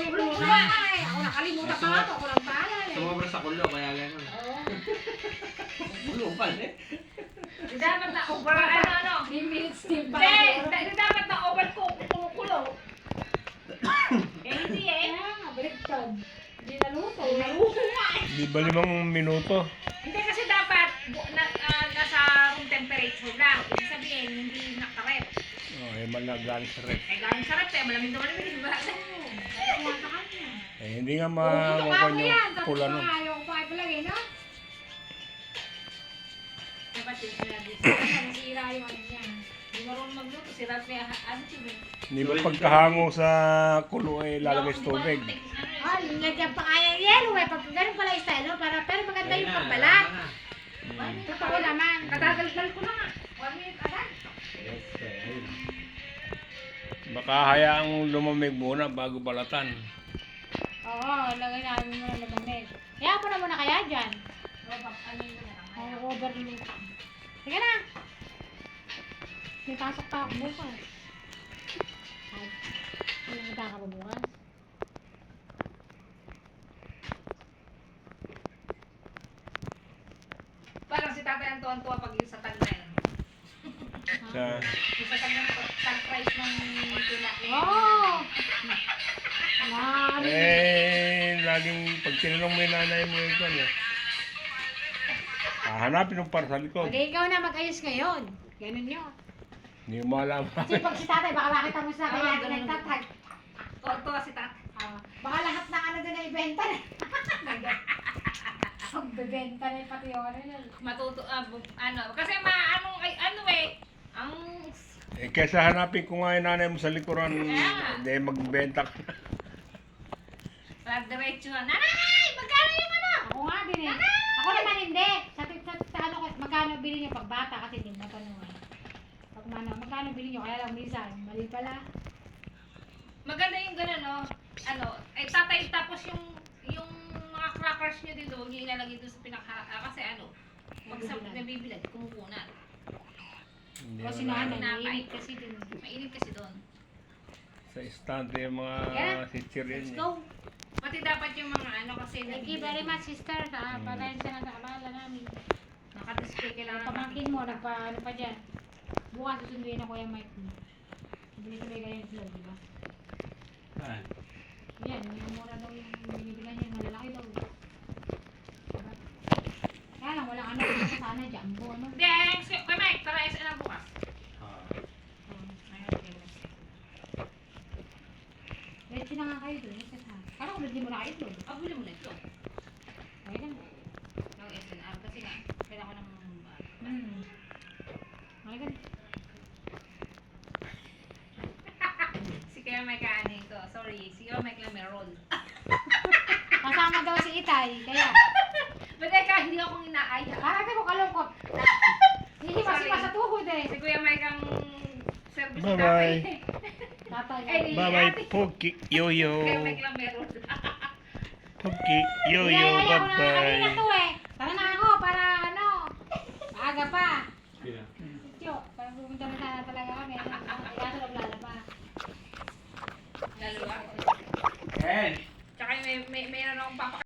Lumuha eh. Ako nakalimutan pa nga to. Ako lang pala eh. Sumobra sa kulo, kaya gano'n. Oo. Kulo pa eh. Dapat na over, ano. 3 minutes din pa. Hindi, dapat na over kumukulo. Eh, hindi eh. Kaya nga, baliktad. Hindi naluto. Naluto nga eh. Di ba 5 minuto? Hindi kasi dapat nasa room temperature lang. Ibig sabihin, hindi nakarep. Oh, eh, malagaling sa rep. Eh, galing sa rep eh. Malamig na malamig. Diba? Kaya nga sa kanya. Eh, hindi nga Puto nga makukuha ako yan. yung Tapos pula nun. nga ayaw ko pa palagi, no? Dapat yung sinabi. Nasira yung ano niya. Hindi marunong magluto. Si Ralph may ano yun eh. Hindi ba pagkahango sa kulo eh, lalagay sa tubig? Ah, lagyan pa kaya yelo eh. Pag ganun pala yung style, no? Pero maganda yung pagbalat. Totoo naman. Katagal-gal ko na nga. 1 minute agad. Baka hayaang lumamig muna bago balatan. Oo, lagay namin muna lamamig. Kaya pa na muna kaya dyan. Ano yun na lang. Ay, overload. Sige na. May pasok pa ako bukas. Ay, may punta ka pa bukas? Parang si Tatay ang tuwan-tuwa pag yung sa tag na yun. Sa, Yung sa tag na tag price ng tuna. Oo! Nari. laging pag tinanong mo yung nanay mo ito, eh. Hanapin mo para sa likod. Pag ikaw na mag-ayos ngayon. Ganun yun. Hindi mo alam. Kasi pag si tatay, baka makita mo sa Oo, kaya ganun. nagtatag. Tuwan-tuwa si Tatay. Baka lahat ng ano doon na ibenta na. Magbebenta na yung pati yun. Matuto, ano, kasi ano eh, ang, Eh, kesa hanapin ko nga yung nanay mo sa likuran, Yeah. hindi magbenta ka. diretso na, Nanay! Magkano yung ano? Ako nga din eh. Ako naman hindi. Sa ano, magkano bili niyo pag bata kasi hindi matanong eh. Pag magkano bili niyo, kaya lang minsan, mali pala. Maganda yung gano'n, no? Ano, eh, Tatay, tapos yung mga crackers nyo dito, huwag nyo ilalagay doon sa kasi ano, pag sa nabibilad, kumukunan. Hindi Kasi mo nanay, alam. mainit kasi din. Mainit kasi doon. Sa estante yung mga Yeah. sitchirin Let's niya. go. Pati dapat yung mga ano kasi Thank you very much, sister. Para sa nag-aalala namin. Naka-display kailangan. Pamangkin mo, ano pa dyan. Bukas susunduin ako yung mic mo. Bili-sabay kayo yung vlog, di ba? Ah, Yan, yung mura daw yung binibilan niya, malalaki daw. Diba? Kaya lang, walang ano, sana jumbo, ano. Thanks! Kuya Mike, tara SNL bukas. Let's na nga kayo doon, let's ha. Parang ulit di mo na kayo doon. Bili mo na ito. Okay lang. Ng SNR kasi nga, kailangan ko ng Okay lang. si Kuya Mike ano ito. Sorry, si Kuya Mike lang may roll. Kasama daw si Itay, kaya. But eka, hindi akong inaaya. Parang ko kalungkot. Hindi pa Sorry. sa tuhod eh. Si Kuya Mike ang service Bye-bye. Tatay. Eh, di- Bye-bye, Pogi, Yoyo. Kuya Mike lang may roll. Pogi, Yoyo, Niyayaya ko na kanina bye-bye. to eh. Tara na ako para ano. Maaga pa.